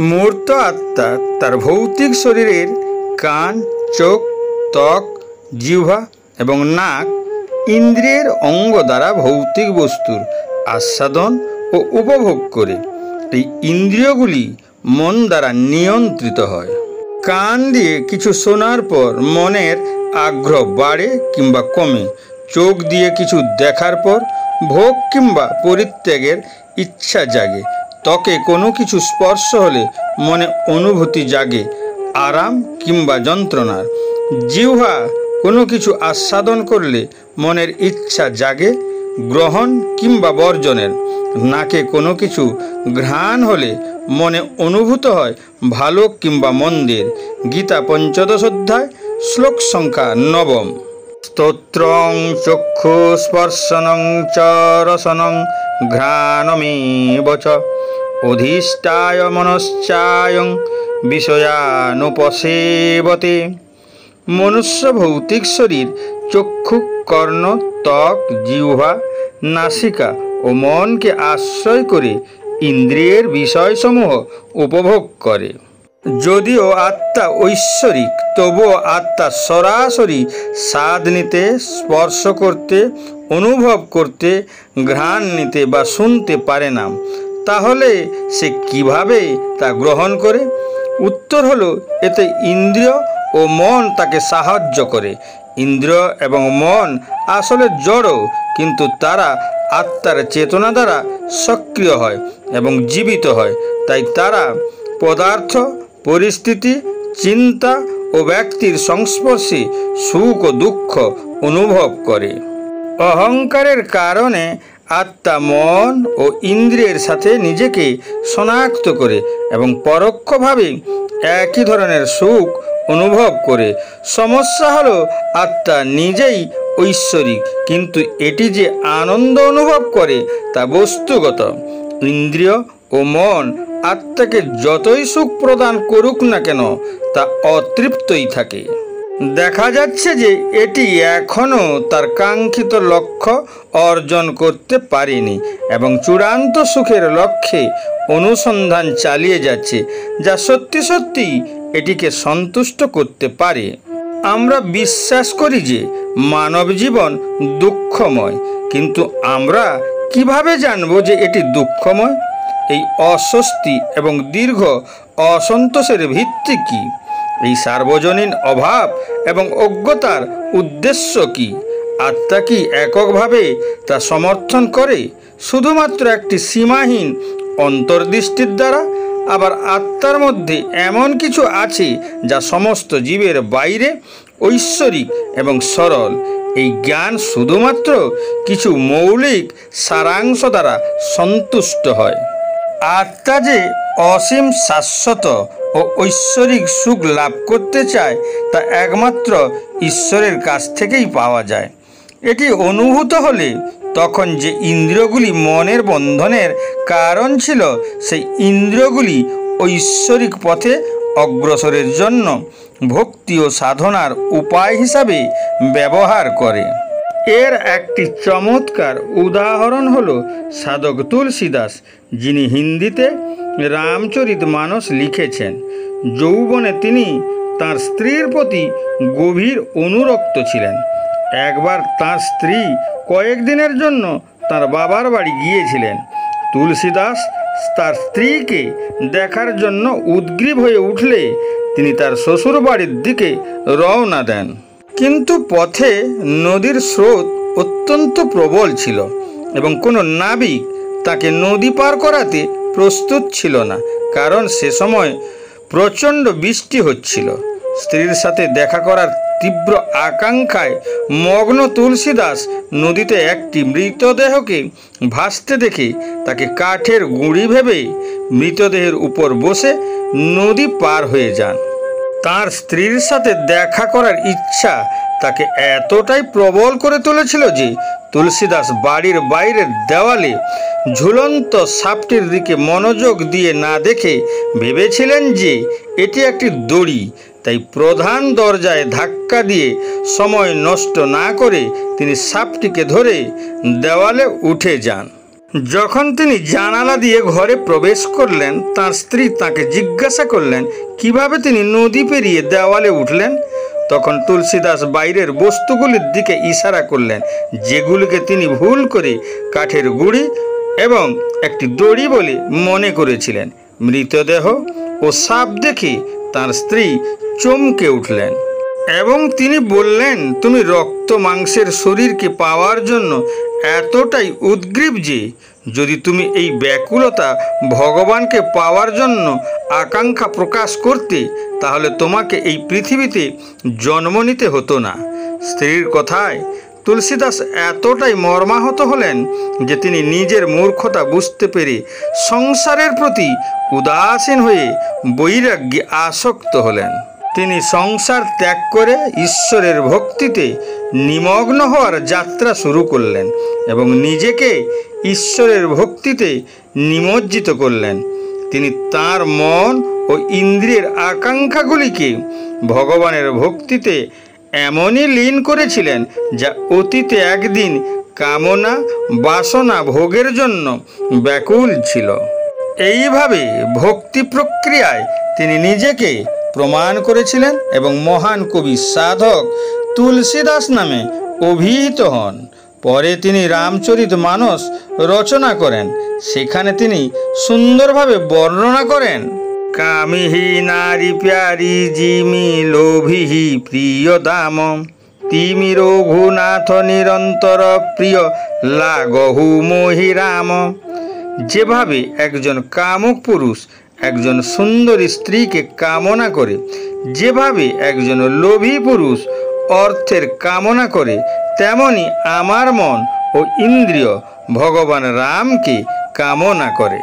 মূর্ত আত্মা তার ভৌতিক শরীরের কান, চোখ, ত্বক, জিহ্বা এবং নাক ইন্দ্রিয়ের অঙ্গ দ্বারা ভৌতিক বস্তুর আস্বাদন ও উপভোগ করে। এই ইন্দ্রিয়গুলি মন দ্বারা নিয়ন্ত্রিত হয়। কান দিয়ে কিছু শোনার পর মনের আগ্রহ বাড়ে কিংবা কমে। চোখ দিয়ে কিছু দেখার পর ভোগ কিংবা পরিত্যাগের ইচ্ছা জাগে। ত্বকে কোনো কিছু স্পর্শ হলে মনে অনুভূতি জাগে আরাম কিংবা যন্ত্রণার। জিহ্বা কোনো কিছু আস্বাদন করলে মনের ইচ্ছা জাগে গ্রহণ কিংবা বর্জনের। নাকে কোনো কিছু ঘ্রাণ হলে মনে অনুভূত হয় ভালো কিংবা মন্দের। গীতা 15 অধ্যায় শ্লোক সংখ্যা 9। স্তোত্রং চক্ষু স্পর্শনং চ রসনং ঘ্রাণমেব চ অধিষ্ঠায় মনশ্চায়ং বিষয়ানুপসেবতে। মনুষ্য ভৌতিক শরীর চক্ষু, কর্ণ, ত্বক, জিহ্বা, নাসিকা ও মনকে আশ্রয় করে ইন্দ্রিয়ের বিষয়সমূহ উপভোগ করে। যদিও আত্মা ঐশ্বরিক, তবুও আত্মা সরাসরি স্বাদ নিতে, স্পর্শ করতে, অনুভব করতে, ঘ্রাণ নিতে বা শুনতে পারে না। তাহলে সে কিভাবে তা গ্রহণ করে? উত্তর হলো, এতে ইন্দ্রিয় ও মন তাকে সাহায্য করে। ইন্দ্রিয় এবং মন আসলে জড়, কিন্তু তারা আত্মার চেতনা দ্বারা সক্রিয় হয় এবং জীবিত হয়। তাই তারা পদার্থ, পরিস্থিতি, চিন্তা ও ব্যক্তির সংস্পর্শে সুখ ও দুঃখ অনুভব করে। অহংকারের কারণে আত্মা মন ও ইন্দ্রিয়ের সাথে নিজেকে শনাক্ত করে এবং পরোক্ষভাবে একই ধরনের সুখ অনুভব করে। সমস্যা হলো, আত্মা নিজেই ঐশ্বরিক, কিন্তু এটি যে আনন্দ অনুভব করে তা বস্তুগত। ইন্দ্রিয় ও মন আত্মাকে যতই সুখ প্রদান করুক না কেন, তা অতৃপ্তই থাকে। দেখা যাচ্ছে যে এটি এখনও তার কাঙ্ক্ষিত লক্ষ্য অর্জন করতে পারেনি এবং চূড়ান্ত সুখের লক্ষ্যে অনুসন্ধান চালিয়ে যাচ্ছে, যা সত্যি সত্যি এটিকে সন্তুষ্ট করতে পারে। আমরা বিশ্বাস করি যে মানব জীবন দুঃখময়, কিন্তু আমরা কিভাবে জানব যে এটি দুঃখময়? এই অস্বস্তি এবং দীর্ঘ অসন্তোষের ভিত্তি কী? এই সার্বজনীন অভাব এবং অজ্ঞতার উদ্দেশ্য কী? আত্মা কি এককভাবে তা সমর্থন করে শুধুমাত্র একটি সীমাহীন অন্তর্দৃষ্টির দ্বারা? আবার আত্মার মধ্যে এমন কিছু আছে যা সমস্ত জীবের বাইরে, ঐশ্বরিক এবং সরল। এই জ্ঞান শুধুমাত্র কিছু মৌলিক সারাংশ দ্বারা সন্তুষ্ট হয়। আত্মা যে অসীম, শাশ্বত ও ঐশ্বরিক সুখ লাভ করতে চায় তা একমাত্র ঈশ্বরের কাছ থেকেই পাওয়া যায়। এটি অনুভূত হলে তখন যে ইন্দ্রিয়গুলি মনের বন্ধনের কারণ ছিল, সেই ইন্দ্রিয়গুলি ঐশ্বরিক পথে অগ্রসরের জন্য ভক্তি ও সাধনার উপায় হিসাবে ব্যবহার করে। এর একটি চমৎকার উদাহরণ হল সাধক তুলসীদাস, যিনি হিন্দিতে রামচরিতমানস লিখেছেন। যৌবনে তিনি তাঁর স্ত্রীর প্রতি গভীর অনুরক্ত ছিলেন। একবার তাঁর স্ত্রী কয়েকদিনের জন্য তাঁর বাবার বাড়ি গিয়েছিলেন। তুলসীদাস তার স্ত্রীকে দেখার জন্য উদগ্রীব হয়ে উঠলে তিনি তার শ্বশুর বাড়ির দিকে রওনা দেন। কিন্তু পথে নদীর স্রোত অত্যন্ত প্রবল ছিল এবং কোনো নাবিক তাকে নদী পার করাতে প্রস্তুত ছিল না, কারণ সে সময় প্রচণ্ড বৃষ্টি হচ্ছিল। স্ত্রীর সাথে দেখা করার তীব্র আকাঙ্ক্ষায় মগ্ন তুলসীদাস নদীতে একটি মৃতদেহকে ভাসতে দেখে তাকে কাঠের গুঁড়ি ভেবে মৃতদেহের উপর বসে নদী পার হয়ে যান। তার স্ত্রীর সাথে দেখা করার ইচ্ছা তাকে এতটাই প্রবল করে তুলেছিল যে তুলসীদাস বাড়ির বাইরের দেওয়ালে ঝুলন্ত সাপটির দিকে মনোযোগ দিয়ে না দেখে ভেবেছিলেন যে এটি একটি দড়ি। তাই প্রধান দরজায় ধাক্কা দিয়ে সময় নষ্ট না করে তিনি সাপটিকে ধরে দেওয়ালে উঠে যান। যখন তিনি জানালা দিয়ে ঘরে প্রবেশ করলেন, তার স্ত্রী তাকে জিজ্ঞাসা করলেন কিভাবে তিনি নদী পেরিয়ে দেওয়ালে উঠলেন। তখন তুলসীদাস বাইরের বস্তুগুলির দিকে ইশারা করলেন, যেগুলিকে তিনি ভুল করে কাঠের গুঁড়ি এবং একটি দড়ি বলে মনে করেছিলেন। মৃতদেহ ও সাপ দেখে তার স্ত্রী চমকে উঠলেন এবং তিনি বললেন, তুমি রক্ত মাংসের শরীরকে পাওয়ার জন্য এতটাই উদ্গ্রীব যে যদি তুমি এই ব্যাকুলতা ভগবানকে পাওয়ার জন্য আকাঙ্ক্ষা প্রকাশ করতে, তাহলে তোমাকে এই পৃথিবীতে জন্ম নিতে হতো না। স্ত্রীর কথায় তুলসীদাস এতটাই মর্মাহত হলেন যে তিনি নিজের মূর্খতা বুঝতে পেরে সংসারের প্রতি উদাসীন হয়ে বৈরাগ্যে আসক্ত হলেন। তিনি সংসার ত্যাগ করে ঈশ্বরের ভক্তিতে নিমগ্ন হওয়ার যাত্রা শুরু করলেন এবং নিজেকে ঈশ্বরের ভক্তিতে নিমজ্জিত করলেন। তিনি তার মন ও ইন্দ্রিয়ের আকাঙ্ক্ষাগুলিকে ভগবানের ভক্তিতে এমনই লীন করেছিলেন যা অতীতে একদিন কামনা বাসনা ভোগের জন্য ব্যাকুল ছিল। এইভাবে ভক্তি প্রক্রিয়ায় তিনি নিজেকে প্রমাণ করেছিলেন এবং মহান কবি সাধক তুলসীদাস নামে অভিহিত হন। পরে তিনি রামচরিতমানস রচনা করেন। সেখানে তিনি সুন্দরভাবে বর্ণনা করেন, কামিহি নারী প্যারি জিমি লোভিহি প্রিয় দাম, তিমি রঘুনাথ নিরন্তর প্রিয় লাগহু মোহি রাম। যেভাবে একজন কামুক পুরুষ একজন সুন্দরী স্ত্রীকে কামনা করে, যেভাবে একজন লোভী পুরুষ অর্থের কামনা করে, তেমনি আমার মন ও ইন্দ্রিয় ভগবান রামকে কামনা করে।